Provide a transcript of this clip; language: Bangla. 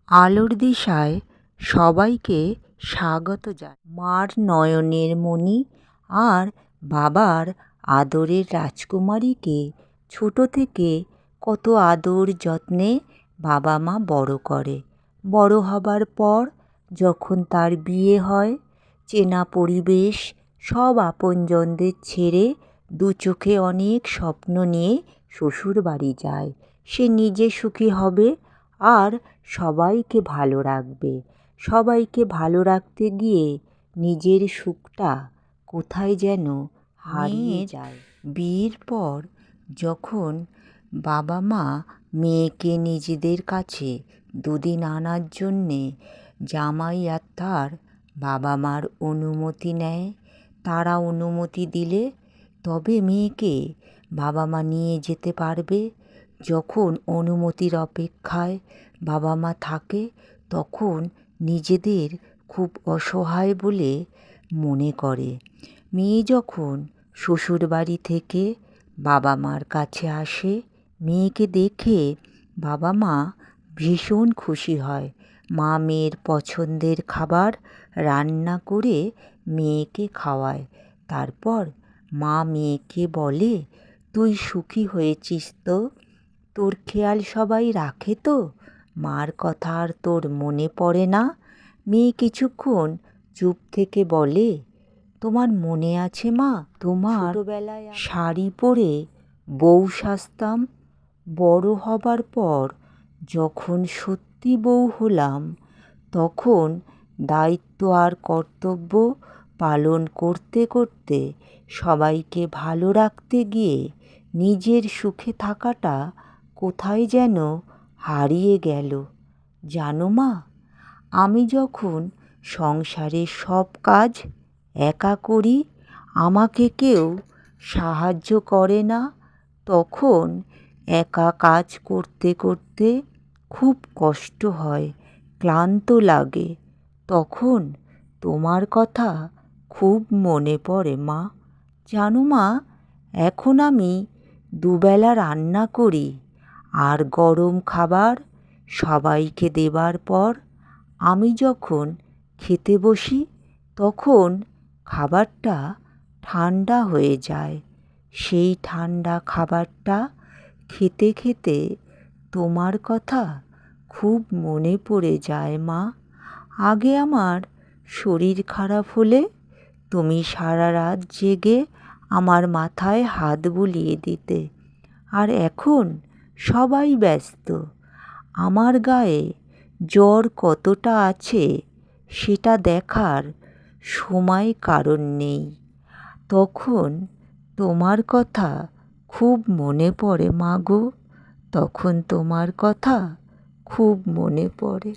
আলোর দিশায় সবাইকে স্বাগত জানাই। মার নয়নের মণি আর বাবার আদরের রাজকুমারীকে ছোট থেকে কত আদর যত্নে বাবা মা বড় করে। বড় হবার পর যখন তার বিয়ে হয়, চেনা পরিবেশ, সব আপনজনদের ছেড়ে দু চোখে অনেক স্বপ্ন নিয়ে শ্বশুর বাড়ি যায়। সে নিজে সুখী হবে আর সবাইকে ভালো রাখবে। সবাইকে ভালো রাখতে গিয়ে নিজের সুখটা কোথায় যেন হারিয়ে যায়। বিয়ের পর যখন বাবা মা মেয়েকে নিজেদের কাছে দুদিন আনার জন্যে জামাই আর তার বাবা মার অনুমতি নেয়, তারা অনুমতি দিলে তবে মেয়েকে বাবা মা নিয়ে যেতে পারবে। যখন অনুমতির অপেক্ষায় বাবা মা থাকে তখন নিজেদের খুব অসহায় বলে মনে করে। মেয়ে যখন শ্বশুরবাড়ি থেকে বাবা মার কাছে আসে, মেয়েকে দেখে বাবা মা ভীষণ খুশি হয়। মা মেয়ের পছন্দের খাবার রান্না করে মেয়েকে খাওয়ায়। তারপর মা মেয়েকে বলে, তুই সুখী হয়েছিস তো? তোর খেয়াল সবাই রাখে তো? মার কথা আর তোর মনে পড়ে না? মেয়ে কিছুক্ষণ চুপ থেকে বলে, তোমার মনে আছে মা, তোমার ছোটবেলায় শাড়ি পরে বউ সাজতাম। বড় হবার পর যখন সত্যি বউ হলাম, তখন দায়িত্ব আর কর্তব্য পালন করতে করতে সবাইকে ভালো রাখতে গিয়ে নিজের সুখে থাকাটা কোথায় যেন হারিয়ে গেল। জানো মা, আমি যখন সংসারের সব কাজ একা করি, আমাকে কেউ সাহায্য করে না, তখন একা কাজ করতে করতে খুব কষ্ট হয়, ক্লান্ত লাগে। তখন তোমার কথা খুব মনে পড়ে মা। জানো মা, এখন আমি দুবেলা রান্না করি আর গরম খাবার সবাইকে দেবার পর আমি যখন খেতে বসি তখন খাবারটা ঠান্ডা হয়ে যায়। সেই ঠান্ডা খাবারটা খেতে খেতে তোমার কথা খুব মনে পড়ে যায় মা। আগে আমার শরীর খারাপ হলে তুমি সারা রাত জেগে আমার মাথায় হাত বুলিয়ে দিতে, আর এখন সবাই ব্যস্ত। আমার গায়ে জ্বর কতটা আছে সেটা দেখার সময় কারোর নেই। তখন তোমার কথা খুব মনে পড়ে মা গো, তখন তোমার কথা খুব মনে পড়ে।